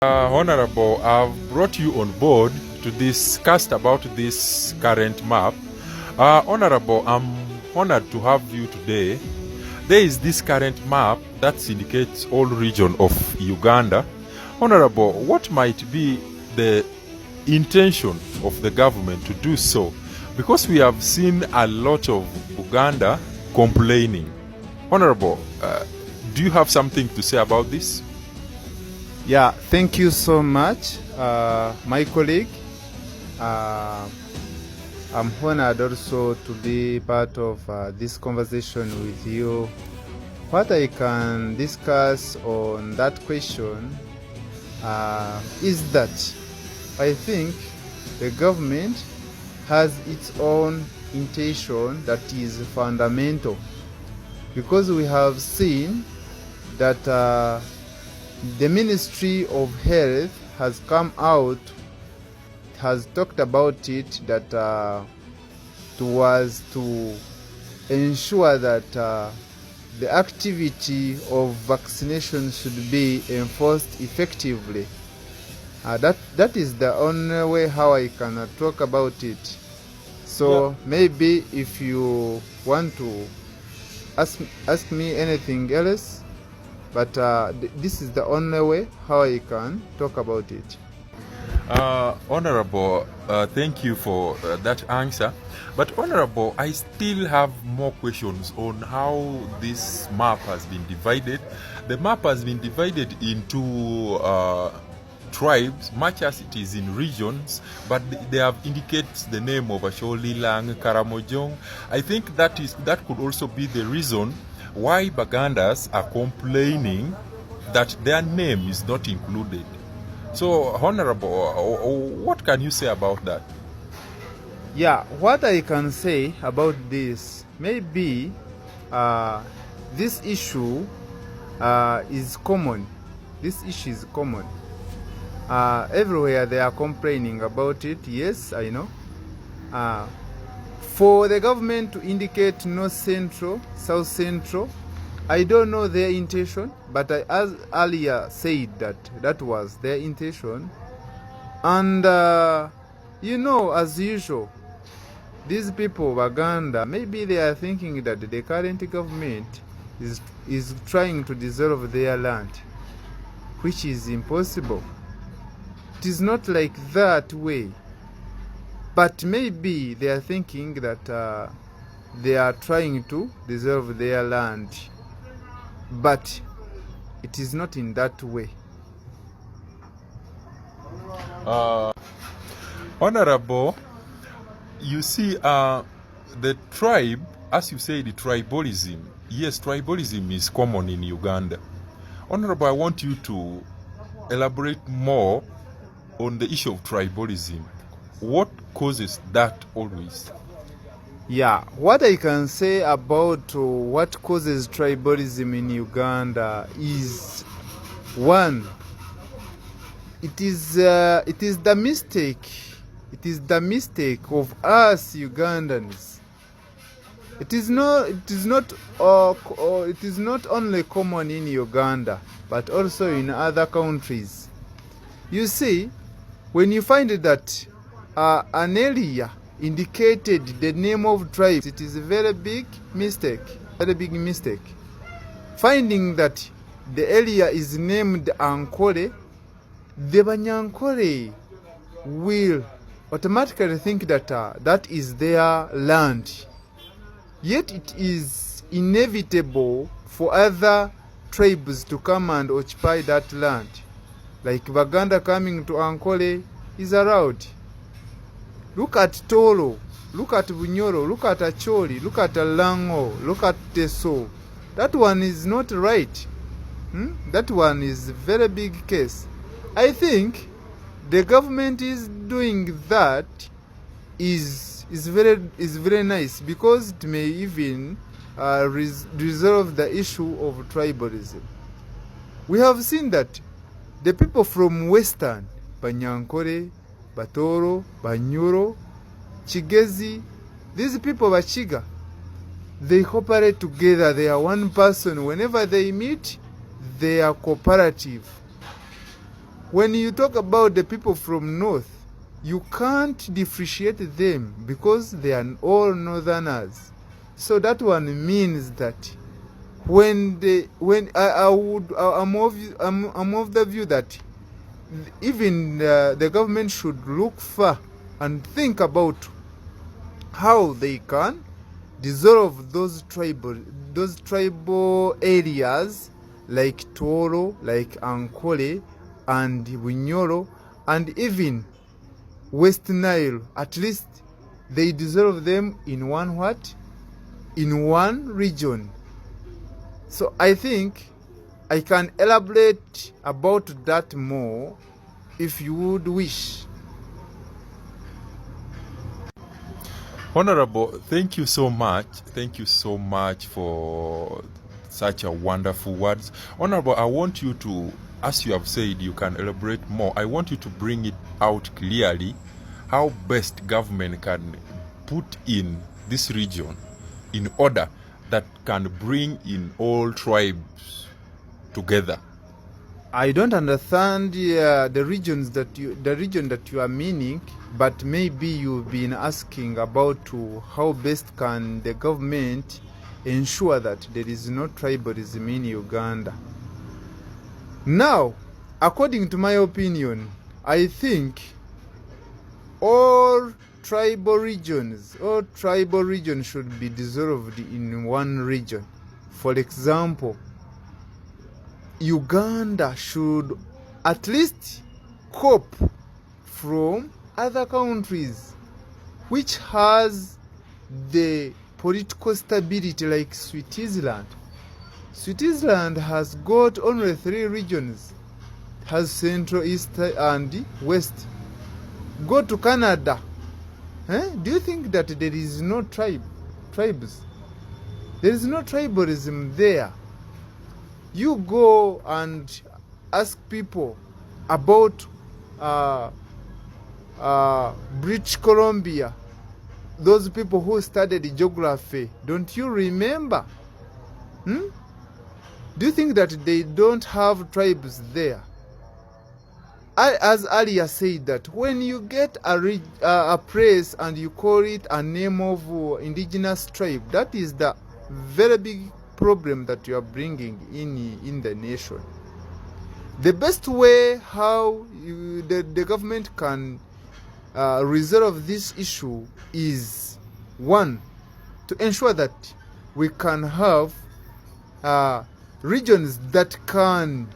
Honorable, I've brought you on board to discuss about this current map. Honorable, I'm honored to have you today. There is this current map that indicates all region of Uganda. Honorable, what might be the intention of the government to do so? Because we have seen a lot of Uganda complaining. Honorable, do you have something to say about this? Yeah, thank you so much, my colleague. I'm honored also to be part of this conversation with you. What I can discuss on that question is that I think the government has its own intention that is fundamental, because we have seen that the Ministry of Health has come out, has talked about it, that was to ensure that the activity of vaccination should be enforced effectively. That is the only way how I can talk about it. So maybe if you want to ask me anything else, but this is the only way how I can talk about it. Honorable, thank you for that answer. But Honorable, I still have more questions on how this map has been divided. The map has been divided into tribes, much as it is in regions, but they have indicated the name of Asholi, Lang, Karamojong. I think that could also be the reason why Bagandas are complaining that their name is not included. So, Honorable, what can you say about that? Yeah, what I can say about this, maybe this issue is common. This issue is common. Everywhere they are complaining about it, yes, I know. For the government to indicate North Central, South Central, I don't know their intention, but I earlier said that was their intention. And, as usual, these people of Uganda, maybe they are thinking that the current government is trying to dissolve their land, which is impossible. It is not like that way. But maybe they are thinking that they are trying to dissolve their land. But it is not in that way. Honorable, you see, the tribe, as you say, the tribalism. Yes, tribalism is common in Uganda. Honorable, I want you to elaborate more on the issue of tribalism. What causes that always? Yeah, what I can say about what causes tribalism in Uganda is, one, it is the mistake. It is the mistake of us Ugandans. It is not only common in Uganda, but also in other countries. You see, when you find that an area indicated the name of tribes, it is a very big mistake. Finding that the area is named Ankole, the Banyankole will automatically think that that is their land. Yet it is inevitable for other tribes to come and occupy that land. Like Baganda coming to Ankole is allowed. Look at Tolo, look at Bunyoro, look at Acholi, look at Lango, look at Teso. That one is not right. That one is a very big case. I think the government is doing that is very nice, because it may even resolve the issue of tribalism. We have seen that the people from Western, Banyankore, Batoro, Banyuro, Chigezi, these people Bachiga, they cooperate together. They are one person. Whenever they meet, they are cooperative. when you talk about the people from north, you can't differentiate them because they are all northerners. So that one means that I'm of the view that even the government should look far and think about how they can dissolve those tribal areas like Toro, like Ankole and Bunyoro, and even West Nile. At least they dissolve them in one what? In one region. So I think I can elaborate about that more if you would wish. Honorable, thank you so much. Thank you so much for such a wonderful words. Honorable, I want you to, as you have said, you can elaborate more. I want you to bring it out clearly how best government can put in this region in order that can bring in all tribes together. I don't understand the region that you are meaning, but maybe you've been asking about how best can the government ensure that there is no tribalism in Uganda. Now, according to my opinion, I think all tribal regions should be dissolved in one region. For example, Uganda should at least cope from other countries which has the political stability like Switzerland. Switzerland has got only 3 regions. It has Central, East and West. Go to Canada. Do you think that there is no tribes? There is no tribalism there. You go and ask people about British Columbia, those people who studied geography. Don't you remember? Do you think that they don't have tribes there? As earlier said, that when you get a place and you call it a name of indigenous tribe, that is the very big problem that you are bringing in the nation. The best way how the government can resolve this issue is, one, to ensure that we can have regions that can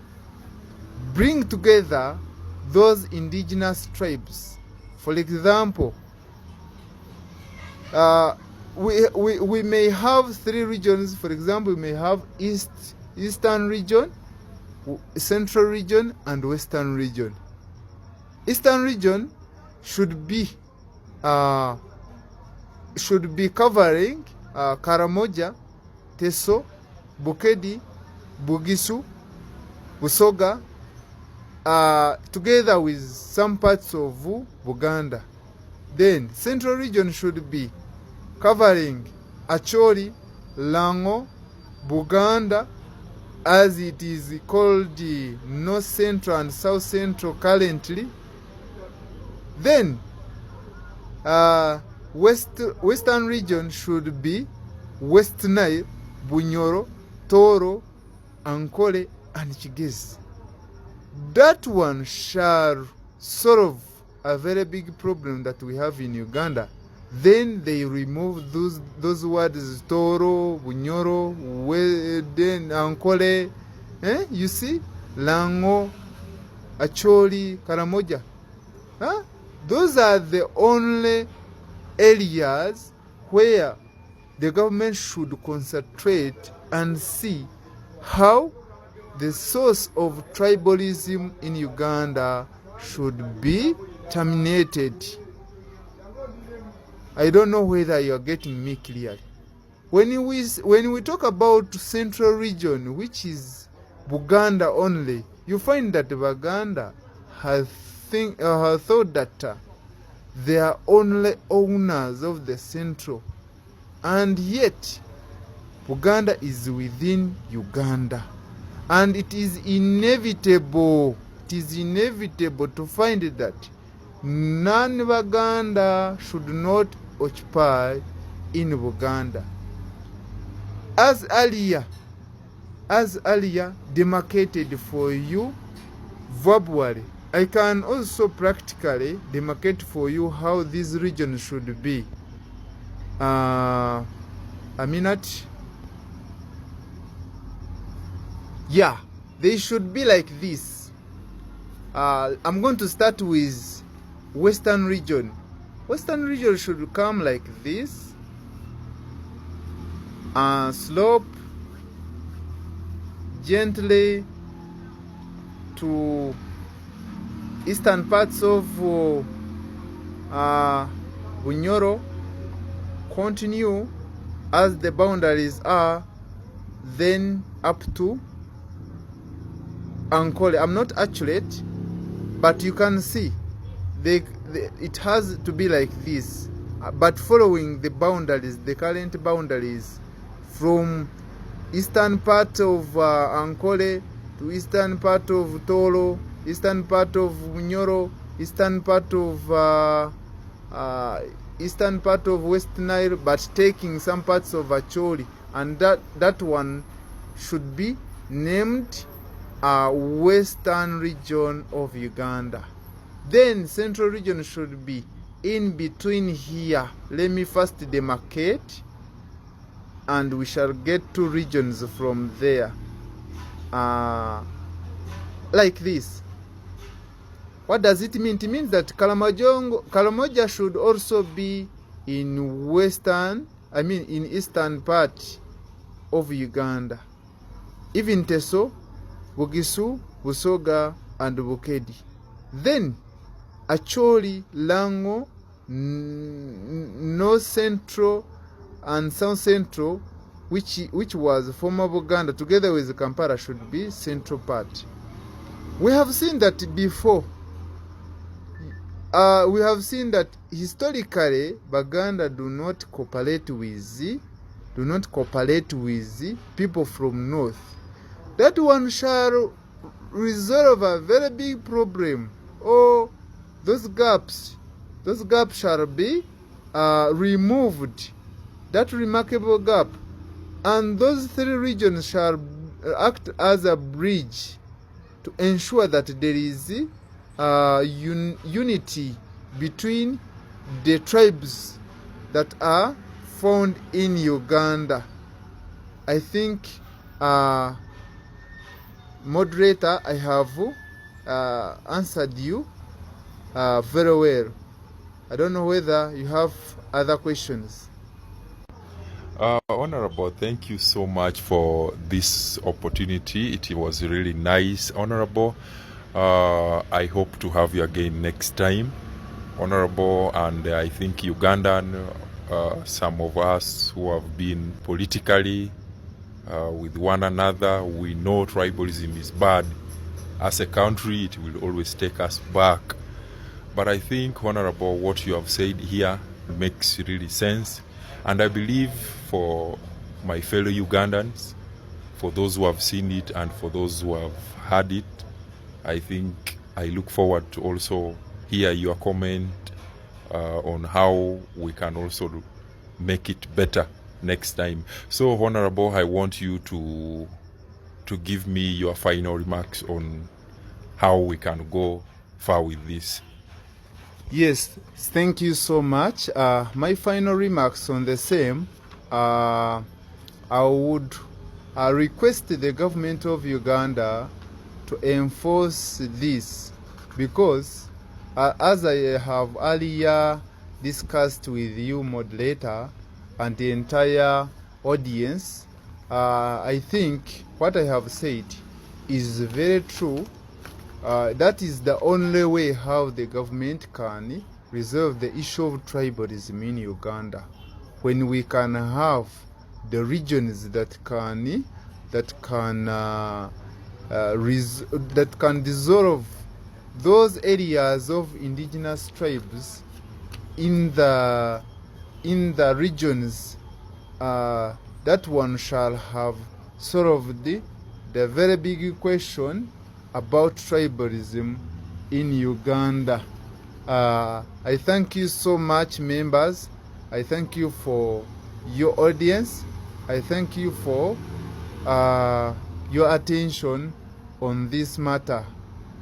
bring together those indigenous tribes. For example, we may have 3 regions. For example, we may have Eastern region, Central region, and Western region. Eastern region should be covering Karamoja, Teso, Bukedi, Bugisu, Busoga, together with some parts of Buganda. Then Central region should be covering Acholi, Lango, Buganda, as it is called the North Central and South Central currently. Then Western region should be West Nile, Bunyoro, Toro, Ankole, and Kigezi. That one shall solve a very big problem that we have in Uganda. Then they remove those words, Toro, Bunyoro, then Ankole, you see, Lango, Acholi, Karamoja. Those are the only areas where the government should concentrate and see how the source of tribalism in Uganda should be terminated. I don't know whether you are getting me clearly. When we talk about Central region, which is Buganda only, you find that Buganda has thought that they are only owners of the Central, and yet Buganda is within Uganda, and it is inevitable it is inevitable to find that non-Baganda should not occupy in Buganda. As earlier demarcated for you verbally, I can also practically demarcate for you how these regions should be. A minute. Yeah, they should be like this. I'm going to start with Western region. Western region should come like this. Slope gently to eastern parts of Bunyoro. Continue as the boundaries are, then up to Ankole. I'm not accurate, but you can see it has to be like this, but following the boundaries, the current boundaries, from eastern part of Ankole to eastern part of Tolo, eastern part of Bunyoro, eastern part of West Nile, but taking some parts of Acholi, and that one should be named Western region of Uganda. Then Central region should be in between here. Let me first demarcate, and we shall get two regions from there, like this. What does it mean? It means that Karamoja should also be in eastern part of Uganda. Even Teso, Bugisu, Busoga, and Bukedi. Then Acholi, Lango, North Central and South Central, which was former Buganda, together with Kampala, should be central part. We have seen that before. We have seen that historically Baganda do not cooperate with people from north. That one shall resolve a very big problem. Those gaps shall be removed. That remarkable gap, and those three regions shall act as a bridge to ensure that there is unity between the tribes that are found in Uganda. I think, moderator, I have answered you very well. I don't know whether you have other questions. Honorable, thank you so much for this opportunity. It was really nice, Honorable. I hope to have you again next time, Honorable. And I think Ugandan, some of us who have been politically with one another, we know tribalism is bad. As a country, it will always take us back. But I think, Honorable, what you have said here makes really sense. And I believe for my fellow Ugandans, for those who have seen it and for those who have heard it, I think I look forward to also hear your comment on how we can also make it better next time. So, Honorable, I want you to give me your final remarks on how we can go far with this. Yes, thank you so much. My final remarks on the same, I would request the government of Uganda to enforce this, because as I have earlier discussed with you, moderator, and the entire audience, I think what I have said is very true. That is the only way how the government can resolve the issue of tribalism in Uganda, when we can have the regions that can dissolve those areas of indigenous tribes in the regions. That one shall have solved the very big question about tribalism in Uganda. I thank you so much, members. I thank you for your audience. I thank you for your attention on this matter.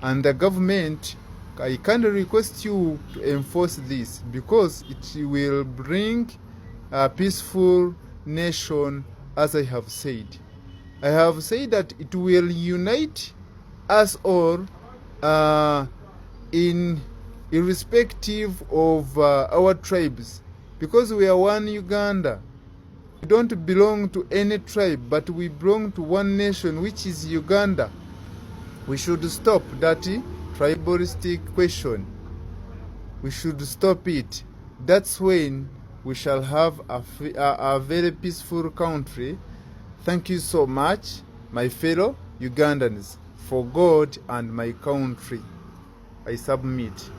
And the government, I kind of request you to enforce this, because it will bring a peaceful nation, as I have said. I have said that it will unite us all irrespective of our tribes, because we are one Uganda. We don't belong to any tribe, but we belong to one nation, which is Uganda. We should stop that tribalistic question. We should stop it. That's when we shall have a very peaceful country. Thank you so much, my fellow Ugandans. For God and my country, I submit.